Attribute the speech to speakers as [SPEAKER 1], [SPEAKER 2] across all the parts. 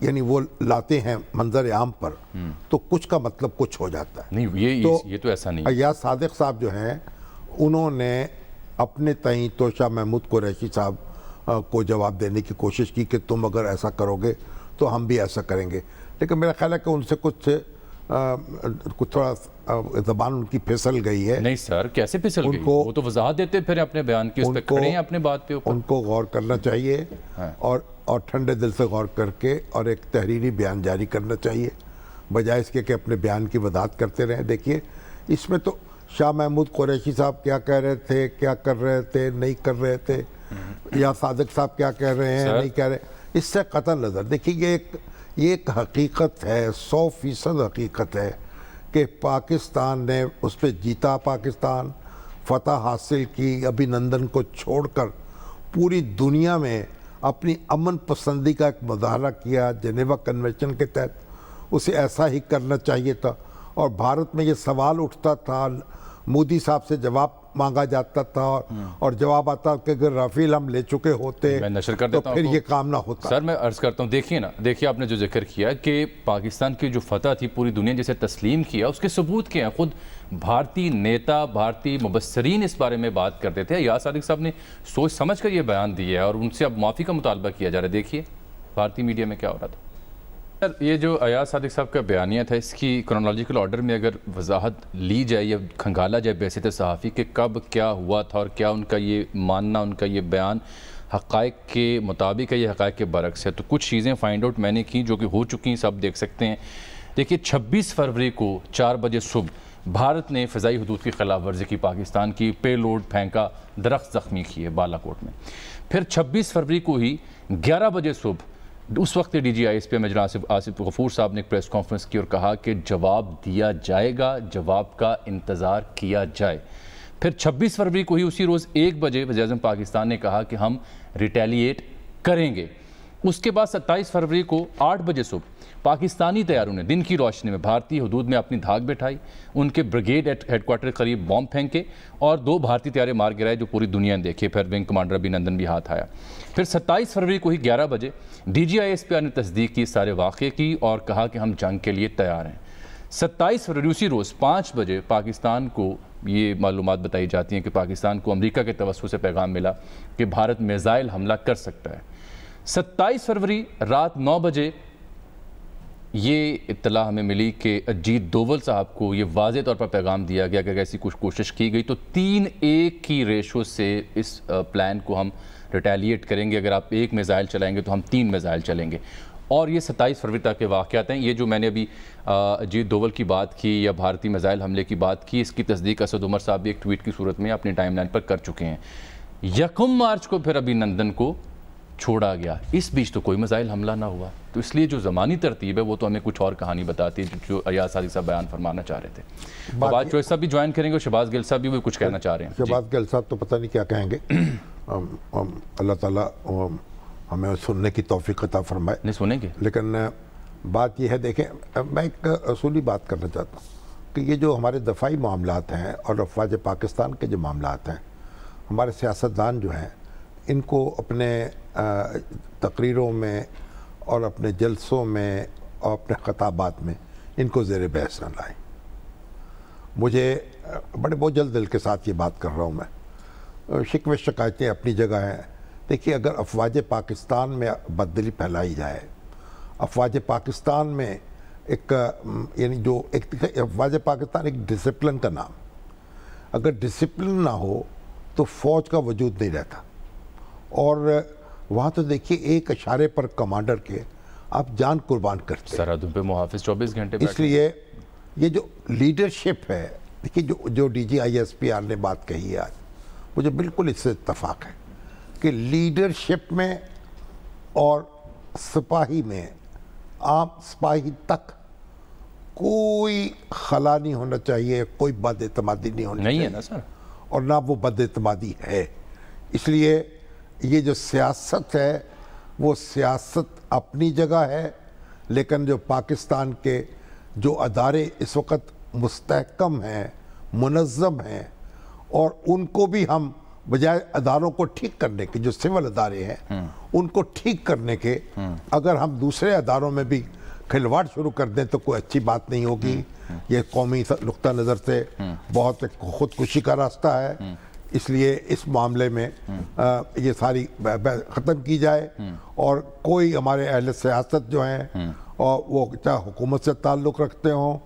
[SPEAKER 1] یعنی وہ لاتے ہیں منظر عام پر تو کچھ کا مطلب کچھ ہو جاتا ہے.
[SPEAKER 2] نہیں یہ تو ایسا نہیں.
[SPEAKER 1] ایاز صادق صاحب جو ہیں انہوں نے اپنے تئیں تو شاہ محمود قریشی صاحب کو جواب دینے کی کوشش کی کہ تم اگر ایسا کرو گے تو ہم بھی ایسا کریں گے, لیکن میرا خیال ہے کہ ان سے کچھ تھوڑا زبان ان کی پھسل گئی ہے.
[SPEAKER 2] نہیں سر, کیسے پھسل گئی؟ وہ تو وضاحت دیتے پھر اپنے بیان کی, اس پہ کھڑے ہیں اپنے بات پہ اوپر.
[SPEAKER 1] ان کو غور کرنا چاہیے اور ٹھنڈے دل سے غور کر کے اور ایک تحریری بیان جاری کرنا چاہیے, بجائے اس کے کہ اپنے بیان کی وضاحت کرتے رہیں. دیکھیے اس میں تو شاہ محمود قریشی صاحب کیا کہہ رہے تھے, کیا کر رہے تھے, نہیں کر رہے تھے, یا صادق صاحب کیا کہہ رہے ہیں, نہیں کہہ رہے, اس سے قطع نظر دیکھیے یہ ایک حقیقت ہے, 100% حقیقت ہے کہ پاکستان نے اس پہ جیتا, پاکستان فتح حاصل کی, ابھی نندن کو چھوڑ کر پوری دنیا میں اپنی امن پسندی کا ایک مظاہرہ کیا جنیوا کنونشن کے تحت. اسے ایسا ہی کرنا چاہیے تھا. اور بھارت میں یہ سوال اٹھتا تھا, مودی صاحب سے جواب مانگا جاتا تھا اور جواب آتا کہ اگر رافیل ہم لے چکے ہوتے تو پھر یہ کام نہ ہوتا.
[SPEAKER 2] سر میں عرض کرتا ہوں, دیکھیے آپ نے جو ذکر کیا کہ پاکستان کی جو فتح تھی پوری دنیا جسے تسلیم کیا, اس کے ثبوت کیا ہیں؟ خود بھارتی نیتا, بھارتی مبصرین اس بارے میں بات کرتے تھے. ایاز صادق صاحب نے سوچ سمجھ کر یہ بیان دیا ہے اور ان سے اب معافی کا مطالبہ کیا جا رہا ہے. دیکھیے بھارتی میڈیا میں کیا ہو رہا تھا. یہ جو ایاز صادق صاحب کا بیانیہ تھا, اس کی کرونالوجیکل آرڈر میں اگر وضاحت لی جائے یا کھنگالا جائے بحیثیت صحافی کہ کب کیا ہوا تھا اور کیا ان کا یہ ماننا, ان کا یہ بیان حقائق کے مطابق ہے یا حقائق کے برعکس ہے, تو کچھ چیزیں فائنڈ آؤٹ میں نے کی جو کہ ہو چکی ہیں, سب دیکھ سکتے ہیں. دیکھیے 26 فروری کو 4 بجے صبح بھارت نے فضائی حدود کی خلاف ورزی کی, پاکستان کی پے لوڈ پھینکا, درخت زخمی کیے بالا کوٹ میں. پھر 26 فروری کو ہی 11 بجے صبح اس وقت ڈی جی آئی ایس پی میں جناب آصف غفور صاحب نے ایک پریس کانفرنس کی اور کہا کہ جواب دیا جائے گا, جواب کا انتظار کیا جائے. پھر 26 فروری کو ہی اسی روز 1 بجے وزیر اعظم پاکستان نے کہا کہ ہم ریٹیلیٹ کریں گے. اس کے بعد 27 فروری کو 8 بجے صبح پاکستانی طیاروں نے دن کی روشنی میں بھارتی حدود میں اپنی دھاک بٹھائی, ان کے بریگیڈ ہیڈ کوارٹر کے قریب بام پھینکے اور 2 بھارتی طیارے مار گرائے جو پوری دنیا نے دیکھے. پھر ونگ کمانڈر ابھینندن بھی ہاتھ آیا. پھر 27 فروری کو ہی 11 بجے D G I S P R نے تصدیق کی سارے واقعے کی اور کہا کہ ہم جنگ کے لیے تیار ہیں. 27 فروری اسی روز 5 بجے پاکستان کو یہ معلومات بتائی جاتی ہیں کہ پاکستان کو امریکہ کے توسط سے پیغام ملا کہ بھارت میزائل حملہ کر سکتا ہے. 27 فروری رات 9 بجے یہ اطلاع ہمیں ملی کہ اجیت دوول صاحب کو یہ واضح طور پر پیغام دیا گیا کہ اگر ایسی کچھ کوشش کی گئی تو 3-1 کی ریشو سے اس پلان کو ہم ریٹیلیٹ کریں گے, اگر آپ 1 میزائل چلائیں گے تو ہم 3 میزائل چلیں گے. اور یہ 27 فروری تک کے واقعات ہیں. یہ جو میں نے ابھی اجیت دوول کی بات کی یا بھارتی میزائل حملے کی بات کی, اس کی تصدیق اسد عمر صاحب بھی ایک ٹویٹ کی صورت میں اپنی ٹائم لائن پر کر چکے ہیں. 1 مارچ کو پھر ابھینندن کو چھوڑا گیا, اس بیچ تو کوئی میزائل حملہ نہ ہوا. تو اس لیے جو زمانی ترتیب ہے وہ تو ہمیں کچھ اور کہانی بتاتی ہے جو ایاز صادق صاحب بیان فرمانا چاہ رہے تھے. فواد چوہے صاحب بھی جوائن کریں گے اور شہباز گل صاحب بھی وہ کچھ کہنا چاہ رہے ہیں.
[SPEAKER 1] شہباز گل صاحب تو پتہ نہیں کیا کہیں گے. اللہ تعالیٰ ہمیں سننے کی توفیق عطا فرمائے.
[SPEAKER 2] نہیں سنیں گے,
[SPEAKER 1] لیکن بات یہ ہے, دیکھیں میں ایک اصولی بات کرنا چاہتا ہوں کہ یہ جو ہمارے دفاعی معاملات ہیں اور افواج پاکستان کے جو معاملات ہیں, ہمارے سیاستدان جو ہیں ان کو اپنے تقریروں میں اور اپنے جلسوں میں اور اپنے خطابات میں ان کو زیر بحث نہ لائیں. مجھے بڑے بوجھل دل کے ساتھ یہ بات کر رہا ہوں میں, شکوے شکایتیں اپنی جگہ ہیں. دیکھیے اگر افواج پاکستان میں بددلی پھیلائی جائے, افواج پاکستان میں ایک یعنی جو ایک افواج پاکستان ایک ڈسپلن کا نام, اگر ڈسپلن نہ ہو تو فوج کا وجود نہیں رہتا. اور وہاں تو دیکھیے ایک اشارے پر کمانڈر کے آپ جان قربان کرتے ہیں,
[SPEAKER 2] سرحدوں پہ محافظ 24 گھنٹے.
[SPEAKER 1] اس لیے یہ جو لیڈرشپ ہے, دیکھیے جو D G I S P R نے بات کہی ہے آج, مجھے بالکل اس سے اتفاق ہے کہ لیڈرشپ میں اور سپاہی میں, عام سپاہی تک کوئی خلا نہیں ہونا چاہیے, کوئی بد اعتمادی نہیں ہونی چاہیے.
[SPEAKER 2] نہیں ہے نا سر,
[SPEAKER 1] اور نہ وہ بد اعتمادی ہے. اس لیے یہ جو سیاست ہے وہ سیاست اپنی جگہ ہے, لیکن جو پاکستان کے جو ادارے اس وقت مستحکم ہیں, منظم ہیں, اور ان کو بھی ہم بجائے اداروں کو ٹھیک کرنے کے، جو سول ادارے ہیں ان کو ٹھیک کرنے کے، اگر ہم دوسرے اداروں میں بھی کھلواڑ شروع کر دیں تو کوئی اچھی بات نہیں ہوگی. یہ قومی نقطہ نظر سے بہت خودکشی کا راستہ ہے. اس لیے اس معاملے میں یہ ساری ختم کی جائے، اور کوئی ہمارے اہل سیاست جو ہیں اور وہ چاہے حکومت سے تعلق رکھتے ہوں،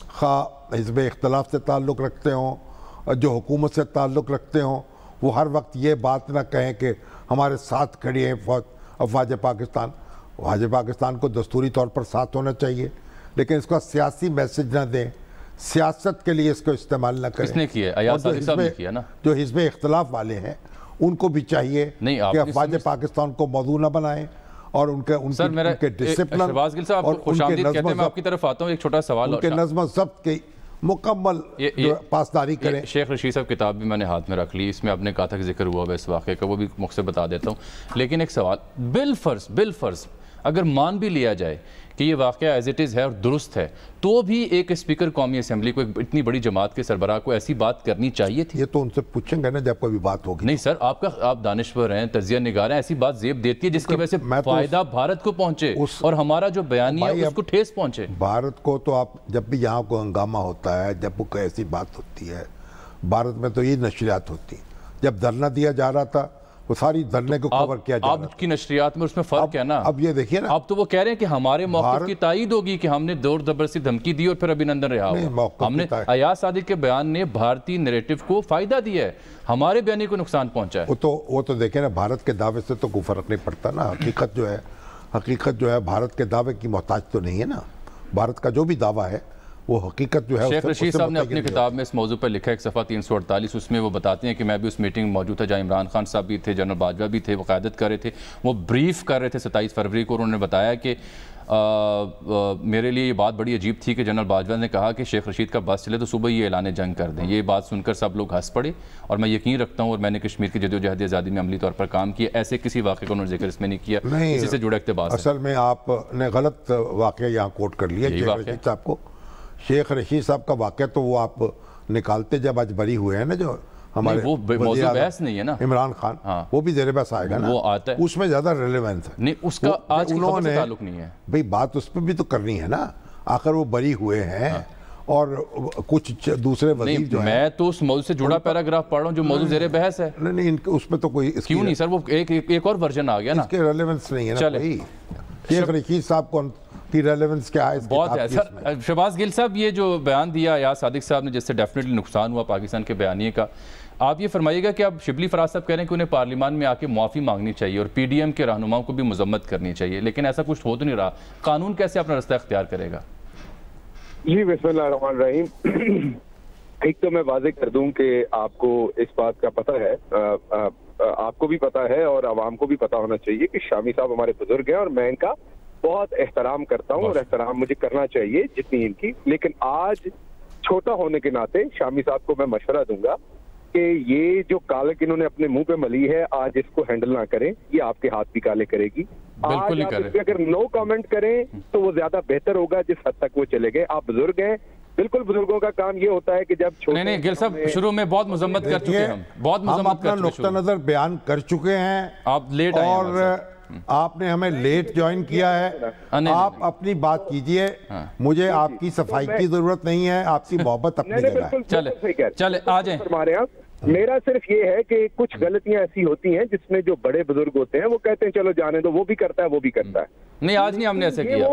[SPEAKER 1] خواہ حزب اختلاف سے تعلق رکھتے ہوں، جو حکومت سے تعلق رکھتے ہوں، وہ ہر وقت یہ بات نہ کہیں کہ ہمارے ساتھ کھڑی ہیں افواج پاکستان. افواج پاکستان کو دستوری طور پر ساتھ ہونا چاہیے، لیکن اس کا سیاسی میسج نہ دیں، سیاست کے لیے اس کو استعمال نہ کریں.
[SPEAKER 2] کس نے کیا؟ ایاز صادق صاحب نے کیا نا.
[SPEAKER 1] جو حزب اختلاف والے ہیں ان کو بھی چاہیے کہ افواج پاکستان کو موضوع نہ بنائیں، اور ان کے ڈسپلن
[SPEAKER 2] شہباز گل صاحب آپ کو خوش آمدید کہتے ہیں. میں آپ کی طرف آتا ہوں. ایک چھوٹا سوال،
[SPEAKER 1] ان کے نظم و ضبط کی مکمل پاسداری کریں.
[SPEAKER 2] شیخ رشید صاحب کتاب بھی میں نے ہاتھ میں رکھ لی، اس میں آپ نے کہا تھا کہ ذکر ہوا ہوا اس واقعے کا، وہ بھی مختصر بتا دیتا ہوں. لیکن ایک سوال، بالفرض اگر مان بھی لیا جائے کہ یہ واقعہ ایز اٹ از ہے اور درست ہے، تو بھی ایک اسپیکر قومی اسمبلی کو اتنی بڑی جماعت کے سربراہ کو ایسی بات کرنی چاہیے تھی؟
[SPEAKER 1] یہ تو ان سے پوچھیں گے نا جب کوئی بات ہوگی.
[SPEAKER 2] نہیں سر، آپ دانشور ہیں، تجزیہ نگار ہیں، ایسی بات زیب دیتی ہے جس کی وجہ سے فائدہ بھارت کو پہنچے اور ہمارا جو بیانیہ ہے اس کو ٹھیس پہنچے.
[SPEAKER 1] بھارت کو تو آپ جب بھی یہاں کو ہنگامہ ہوتا ہے، جب کوئی ایسی بات ہوتی ہے، بھارت میں تو یہ نشریات ہوتی ہیں. جب دھرنا دیا جا رہا تھا وہ ساری دھرنے کو کور کیا جا رہا تھا.
[SPEAKER 2] آپ کی نشریات میں اس میں فرق ہے نا.
[SPEAKER 1] اب یہ دیکھیے نا،
[SPEAKER 2] اب تو وہ کہہ رہے ہیں کہ ہمارے موقف کی تائید ہوگی کہ ہم نے زور زبردستی دھمکی دی اور پھر ابھینندن رہا ہوا. ہم نے ایاز صادق کے بیان نے بھارتی نیریٹو کو فائدہ دیا ہے، ہمارے بیانی کو نقصان پہنچا ہے.
[SPEAKER 1] وہ تو دیکھیں نا، بھارت کے دعوے سے تو کوئی فرق نہیں پڑتا نا. حقیقت جو ہے بھارت کے دعوے کی محتاج تو نہیں ہے نا. بھارت کا جو بھی دعویٰ ہے وہ حقیقت جو ہے.
[SPEAKER 2] شیخ رشید صاحب نے اپنی کتاب میں اس موضوع پر لکھا ہے، ایک صفحہ 348، اس میں وہ بتاتے ہیں کہ میں بھی اس میٹنگ میں موجود تھا جہاں عمران خان صاحب بھی تھے، جنرل باجوہ بھی تھے، وہ قیادت کر رہے تھے. وہ بریف کر رہے تھے 27 فروری کو، انہوں نے بتایا کہ میرے لیے یہ بات بڑی عجیب تھی کہ جنرل باجوہ نے کہا کہ شیخ رشید کا بس چلے تو صبح یہ اعلان جنگ کر دیں. یہ بات سن کر سب لوگ ہنس پڑے، اور میں یقین رکھتا ہوں اور میں نے کشمیر کی جدوجہد آزادی میں عملی طور پر کام کیا. ایسے کسی واقعے کو انہوں نے ذکر اس میں نہیں کیا، اسی سے جڑا اقتباس ہے.
[SPEAKER 1] اصل میں آپ نے غلط واقعہ یہاں کوٹ کر لیا شیخ رشید صاحب کو. شیخ رشید صاحب کا واقعہ تو وہ آپ نکالتے جب آج بری ہوئے ہیں نا، جو ہمارے
[SPEAKER 2] وہ موضوع بحث نہیں ہے نا
[SPEAKER 1] عمران خان، وہ بھی زیر بحث آئے گا نا.
[SPEAKER 2] وہ آتا ہے،
[SPEAKER 1] اس میں زیادہ ریلیونس ہے.
[SPEAKER 2] نہیں، اس کا آج کی خبر سے تعلق نہیں ہے.
[SPEAKER 1] بھئی بات اس پہ بھی تو کرنی ہے نا. آخر وہ بری ہوئے ہیں اور کچھ دوسرے وزیر جو ہیں.
[SPEAKER 2] میں تو اس موضوع سے جڑا پیراگراف پڑھ رہا ہوں جو موضوع زیر بحث ہے.
[SPEAKER 1] نہیں، اس میں تو کوئی
[SPEAKER 2] کیوں نہیں سر، وہ ایک اور ورژن آ گیا نا.
[SPEAKER 1] اس کے ریلیونس نہیں ہے نا کوئی. شیخ رشید صاحب کو کی ریلیونس کیا ہے؟
[SPEAKER 2] بہت ہے سر. شہباز گل صاحب، یہ جو بیان دیا ایاز صادق صاحب نے جس سے ڈیفینیٹلی نقصان ہوا پاکستان کے بیانیے کا، آپ یہ فرمائیے گا کہ اب شبلی فراز صاحب کہہ رہے ہیں کہ انہیں پارلیمان میں آ کے معافی مانگنی چاہیے اور پی ڈی ایم کے رہنماؤں کو بھی مذمت کرنی چاہیے، لیکن ایسا کچھ ہو تو نہیں رہا. قانون کیسے اپنا رستہ اختیار کرے گا؟
[SPEAKER 3] جی بسم اللہ الرحمن الرحیم. ایک تو میں واضح کر دوں کہ آپ کو اس بات کا پتہ ہے، آپ کو بھی پتہ ہے اور عوام کو بھی پتہ ہونا چاہیے کہ شامی صاحب ہمارے بزرگ ہیں اور میں ان کا بہت احترام کرتا ہوں اور احترام مجھے کرنا چاہیے جتنی ان کی. لیکن آج چھوٹا ہونے کے ناطے شامی صاحب کو میں مشورہ دوں گا کہ یہ جو کالک انہوں نے اپنے منہ پہ ملی ہے، آج اس کو ہینڈل نہ کریں، یہ آپ کے ہاتھ بھی کالے کرے گی. آج آپ اس پہ اگر نو کامنٹ کریں تو وہ زیادہ بہتر ہوگا جس حد تک وہ چلے گئے. آپ بزرگ ہیں، بالکل بزرگوں کا کام یہ ہوتا ہے کہ جب
[SPEAKER 2] نہیں گل صاحب شروع میں بہت مذمت کر چکے ہیں،
[SPEAKER 1] ہم اپنا نقطہ نظر بیان کر چکے ہیں.
[SPEAKER 2] آپ لیٹ آئے
[SPEAKER 1] اور آپ نے ہمیں لیٹ جوائن کیا ہے. آپ اپنی بات کیجئے، مجھے آپ کی صفائی کی ضرورت نہیں ہے، آپ کی محبت اپنی جگہ ہے.
[SPEAKER 2] چلے آ جائیں.
[SPEAKER 3] میرا صرف یہ ہے کہ کچھ غلطیاں ایسی ہوتی ہیں جس میں جو بڑے بزرگ ہوتے ہیں وہ کہتے ہیں چلو جانے دو، وہ بھی کرتا ہے وہ بھی کرتا ہے.
[SPEAKER 2] نہیں آج نہیں ہم نے ایسے کیا.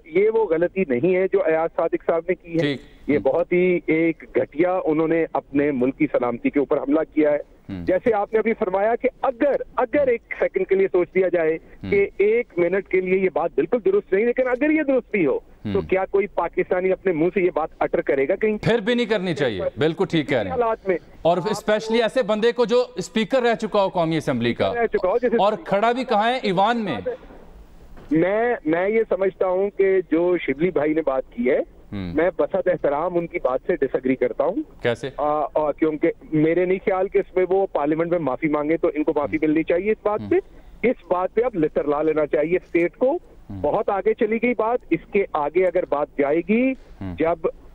[SPEAKER 3] یہ وہ غلطی نہیں ہے جو ایاز صادق صاحب نے کی ہے. یہ بہت ہی ایک گھٹیا انہوں نے اپنے ملک کی سلامتی کے اوپر حملہ کیا ہے. جیسے آپ نے ابھی فرمایا کہ اگر ایک سیکنڈ کے لیے سوچ لیا جائے کہ 1 منٹ کے لیے یہ بات بالکل درست نہیں، لیکن اگر یہ درست بھی ہو تو کیا کوئی پاکستانی اپنے منہ سے یہ بات اٹر کرے گا؟ کہیں
[SPEAKER 2] پھر بھی نہیں کرنی چاہیے. بالکل ٹھیک کہہ رہے ہیں.
[SPEAKER 3] حالات میں
[SPEAKER 2] اور اسپیشلی ایسے بندے کو جو اسپیکر رہ چکا ہو قومی اسمبلی کا اور کھڑا بھی کہاں ہے ایوان میں.
[SPEAKER 3] میں یہ سمجھتا ہوں کہ جو شبلی بھائی نے بات کی ہے، میں بسط احترام ان کی بات سے ڈس ایگری کرتا ہوں.
[SPEAKER 2] کیسے؟
[SPEAKER 3] کیونکہ میرے نہیں خیال کہ اس میں وہ پارلیمنٹ میں معافی مانگے تو ان کو معافی ملنی چاہیے. اس بات سے اس بات پہ اب لتر لا لینا چاہیے اسٹیٹ کو. بہت آگے چلی گئی بات. اس کے آگے اگر بات جائے گی جب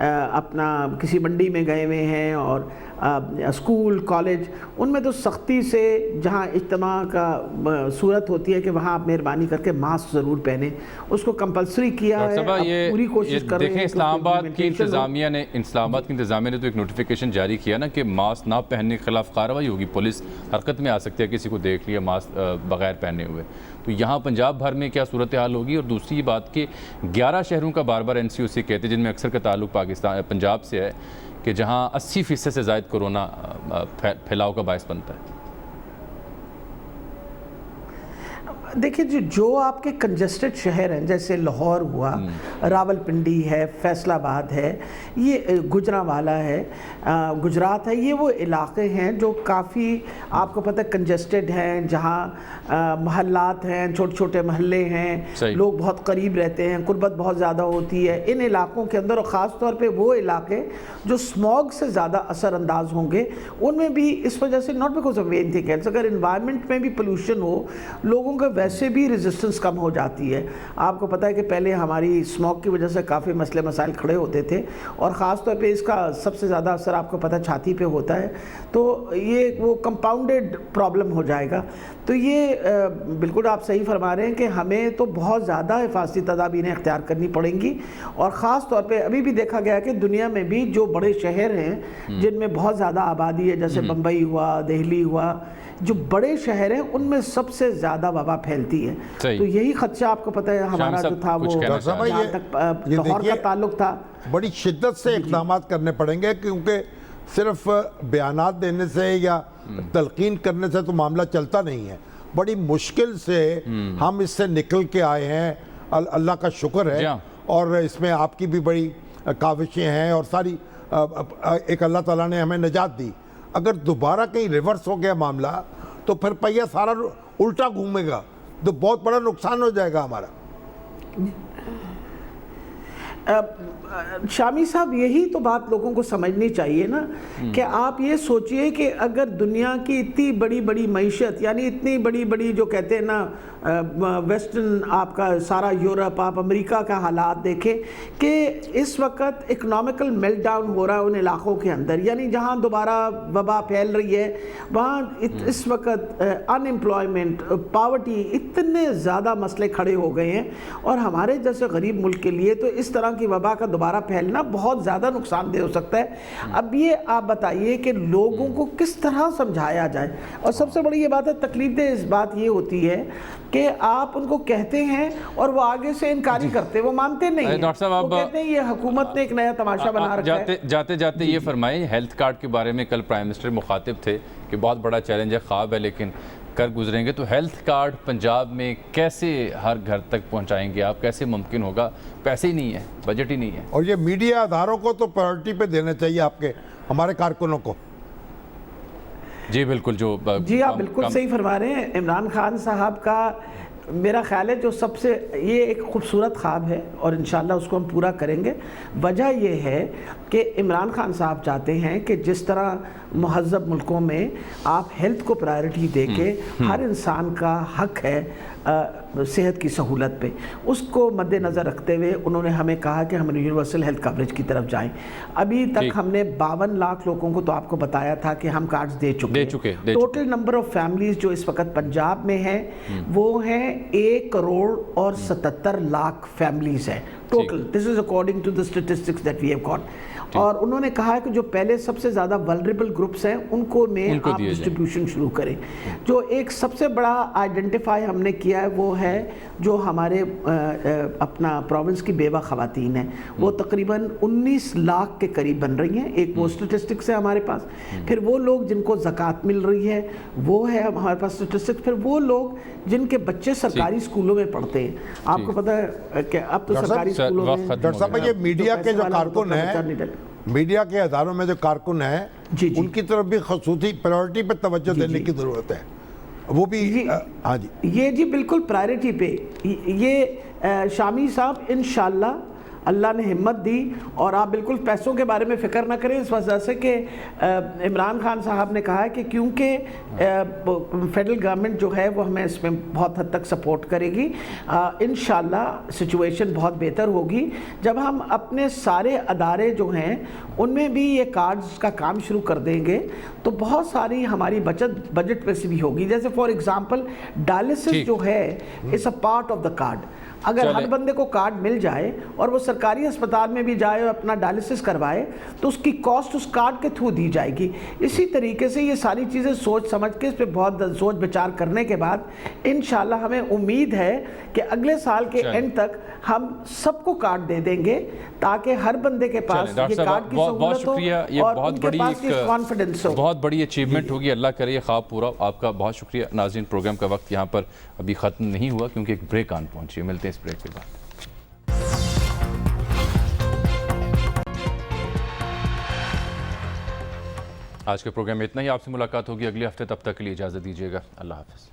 [SPEAKER 4] اپنا کسی منڈی میں گئے ہوئے ہیں اور اسکول کالج، ان میں تو سختی سے جہاں اجتماع کا صورت ہوتی ہے کہ وہاں آپ مہربانی کر کے ماسک ضرور پہنیں، اس کو کمپلسری کیا ہے. اب پوری کوشش کر رہے ہیں.
[SPEAKER 2] دیکھیں اسلام آباد کی انتظامیہ نے تو ایک نوٹیفیکیشن جاری کیا نا کہ ماسک نہ پہننے کے خلاف کارروائی ہوگی، پولیس حرکت میں آ سکتی ہے کسی کو دیکھ لیا ماسک بغیر پہنے ہوئے. تو یہاں پنجاب بھر میں کیا صورتحال ہوگی؟ اور دوسری بات کہ 11 شہروں کا بار بار NCOC کہتے ہیں جن میں اکثر کا تعلق پنجاب سے ہے کہ جہاں 80% سے زائد کورونا پھیلاؤ کا باعث بنتا ہے.
[SPEAKER 4] دیکھیں جو آپ کے کنجسٹڈ شہر ہیں جیسے لاہور ہوا، راولپنڈی ہے، فیصل آباد ہے، یہ گجرانوالہ ہے، گجرات ہے، یہ وہ علاقے ہیں جو کافی آپ کو پتہ کنجسٹڈ ہیں، جہاں محلات ہیں، چھوٹے چھوٹے محلے ہیں، لوگ بہت قریب رہتے ہیں، قربت بہت زیادہ ہوتی ہے. ان علاقوں کے اندر، اور خاص طور پہ وہ علاقے جو اسموگ سے زیادہ اثر انداز ہوں گے، ان میں بھی اس وجہ سے ناٹ بیکاز آف اینتھنگ ایلس، اگر انوائرمنٹ میں بھی پولوشن ہو، لوگوں کا ویسے بھی ریزسٹنس کم ہو جاتی ہے. آپ کو پتہ ہے کہ پہلے ہماری اسموگ کی وجہ سے کافی مسئلے مسائل کھڑے ہوتے تھے، اور خاص طور پہ اس کا سب سے زیادہ اثر آپ کو پتہ چھاتی پہ ہوتا ہے، تو یہ وہ کمپاؤنڈڈ پرابلم ہو جائے گا. تو یہ بالکل آپ صحیح فرما رہے ہیں کہ ہمیں تو بہت زیادہ حفاظتی تدابیریں اختیار کرنی پڑیں گی. اور خاص طور پہ ابھی بھی دیکھا گیا کہ دنیا میں بھی جو بڑے شہر ہیں جن میں بہت زیادہ آبادی ہے، جیسے بمبئی ہوا، دہلی ہوا، جو بڑے شہر ہیں ان میں سب سے زیادہ وبا پھیلتی ہے. تو یہی خدشہ آپ کو پتہ ہے ہمارا جو تھا وہ جہاں تک لاہور کا تعلق تھا،
[SPEAKER 1] بڑی شدت سے اقدامات کرنے پڑیں گے، کیونکہ صرف بیانات دینے سے یا تلقین کرنے سے تو معاملہ چلتا نہیں ہے. بڑی مشکل سے ہم اس سے نکل کے آئے ہیں، اللہ کا شکر ہے، اور اس میں آپ کی بھی بڑی کاوشیں ہیں، اور ساری ایک اللہ تعالیٰ نے ہمیں نجات دی. اگر دوبارہ کہیں ریورس ہو گیا معاملہ تو پھر پہیہ سارا الٹا گھومے گا، تو بہت بڑا نقصان ہو جائے گا ہمارا.
[SPEAKER 4] شامی صاحب یہی تو بات لوگوں کو سمجھنی چاہیے نا کہ آپ یہ سوچئے کہ اگر دنیا کی اتنی بڑی بڑی معیشت، یعنی اتنی بڑی بڑی جو کہتے ہیں نا ویسٹرن، آپ کا سارا یورپ، آپ امریکہ کا حالات دیکھیں کہ اس وقت اکنامکل میلٹ ڈاؤن ہو رہا ہے ان علاقوں کے اندر، یعنی جہاں دوبارہ وبا پھیل رہی ہے وہاں اس وقت ان امپلائمنٹ، پاورٹی، اتنے زیادہ مسئلے کھڑے ہو گئے ہیں. اور ہمارے جیسے غریب ملک کے لیے تو اس طرح کی وبا کا دوبارہ پھیلنا بہت زیادہ نقصان دہ ہو سکتا ہے. اب یہ آپ بتائیے کہ لوگوں کو کس طرح سمجھایا جائے. اور سب سے بڑی یہ بات ہے، تکلیف دہ اس بات یہ ہوتی ہے کہ آپ ان کو کہتے ہیں اور وہ آگے سے انکاری کرتے، وہ مانتے نہیں ہیں. وہ کہتے ہیں یہ حکومت نے ایک نیا تماشا بنا رکھا ہے.
[SPEAKER 2] جاتے جاتے یہ فرمائیں، ہیلتھ کارڈ کے بارے میں کل پرائم منسٹر مخاطب تھے کہ بہت بڑا چیلنج ہے، خواب ہے لیکن کر گزریں گے. تو ہیلتھ کارڈ پنجاب میں کیسے ہر گھر تک پہنچائیں گے آپ؟ کیسے ممکن ہوگا؟ پیسے ہی نہیں ہے، بجٹ ہی نہیں ہے.
[SPEAKER 1] اور یہ میڈیا اداروں کو تو پرائرٹی پہ دینا چاہیے، آپ کے ہمارے کارکنوں کو.
[SPEAKER 2] جی بالکل،
[SPEAKER 4] جی آپ بالکل صحیح فرما رہے ہیں. عمران خان صاحب کا میرا خیال ہے جو سب سے یہ ایک خوبصورت خواب ہے اور انشاءاللہ اس کو ہم پورا کریں گے. وجہ یہ ہے کہ عمران خان صاحب چاہتے ہیں کہ جس طرح مہذب ملکوں میں آپ ہیلتھ کو پرائرٹی دے کے ہر انسان کا حق ہے صحت کی سہولت پہ، اس کو مد نظر رکھتے ہوئے انہوں نے ہمیں کہا کہ ہم یونیورسل ہیلتھ کوریج کی طرف جائیں. ابھی تک ہم نے 52 لاکھ لوگوں کو تو آپ کو بتایا تھا کہ ہم کارڈز دے چکے. ٹوٹل نمبر آف فیملیز جو اس وقت پنجاب میں ہیں وہ ہیں 1 کروڑ اور 77 لاکھ فیملیز ہیں total. This is according to the statistics that we have got. اور انہوں نے کہا ہے کہ جو پہلے سب سے زیادہ ولنریبل گروپس ہیں ان کو آپ ڈسٹریبیوشن شروع کریں. جو ایک سب سے بڑا آئیڈینٹیفائی ہم نے کیا ہے وہ ہے جو ہمارے اپنا پروونس کی بیوہ خواتین ہیں، وہ تقریباً 19 لاکھ کے قریب بن رہی ہیں. ایک وہ اسٹیٹسٹکس ہے ہمارے پاس. پھر وہ لوگ جن کو زکوٰۃ مل رہی ہے وہ ہے ہمارے پاس اسٹیٹسٹکس. پھر وہ لوگ جن کے بچے سرکاری اسکولوں میں پڑھتے ہیں. آپ کو پتہ ہے کہ اب تو سرکاری اسکولوں میں
[SPEAKER 1] ڈاکٹر صاحب یہ میڈیا کے جو کارکن ہیں، میڈیا کے اداروں میں جو کارکن ہیں ان کی طرف بھی خصوصی پرائرٹی پہ توجہ دینے کی ضرورت ہے. وہ بھی ہاں جی
[SPEAKER 4] یہ جی بالکل پرائرٹی پہ. یہ شامی صاحب انشاءاللہ اللہ نے ہمت دی، اور آپ بالکل پیسوں کے بارے میں فکر نہ کریں اس وجہ سے کہ عمران خان صاحب نے کہا ہے کہ کیونکہ فیڈرل گورنمنٹ جو ہے وہ ہمیں اس میں بہت حد تک سپورٹ کرے گی، انشاءاللہ سچویشن بہت بہتر ہوگی جب ہم اپنے سارے ادارے جو ہیں ان میں بھی یہ کارڈز کا کام شروع کر دیں گے تو بہت ساری ہماری بچت بجٹ پہ سے بھی ہوگی. جیسے فار ایگزامپل ڈائلسس جو ہے is a part of the card. اگر ہر بندے کو کارڈ مل جائے اور وہ سرکاری اسپتال میں بھی جائے اور اپنا ڈائلسس کروائے تو اس کی کاسٹ اس کارڈ کے تھرو دی جائے گی. اسی طریقے سے یہ ساری چیزیں سوچ سمجھ کے اس پہ بہت سوچ بچار کرنے کے بعد انشاءاللہ ہمیں امید ہے کہ اگلے سال کے اینڈ تک ہم سب کو کارڈ دے دیں گے تاکہ ہر بندے کے پاس یہ کارڈ کی سہولت ہو اور ان کے پاس یہ کانفیڈنس ہو.
[SPEAKER 2] بہت بڑی اچیومنٹ ہوگی، اللہ کرے یہ خواب پورا. آپ کا بہت شکریہ. ناظرین، پروگرام کا وقت یہاں پر ابھی ختم نہیں ہوا کیونکہ ایک بریک آن پہنچی ہے. ملتے ہیں اس بریک کے بعد. آج کے پروگرام میں اتنا ہی. آپ سے ملاقات ہوگی اگلے ہفتے، تب تک کے لیے اجازت دیجیے گا. اللہ حافظ.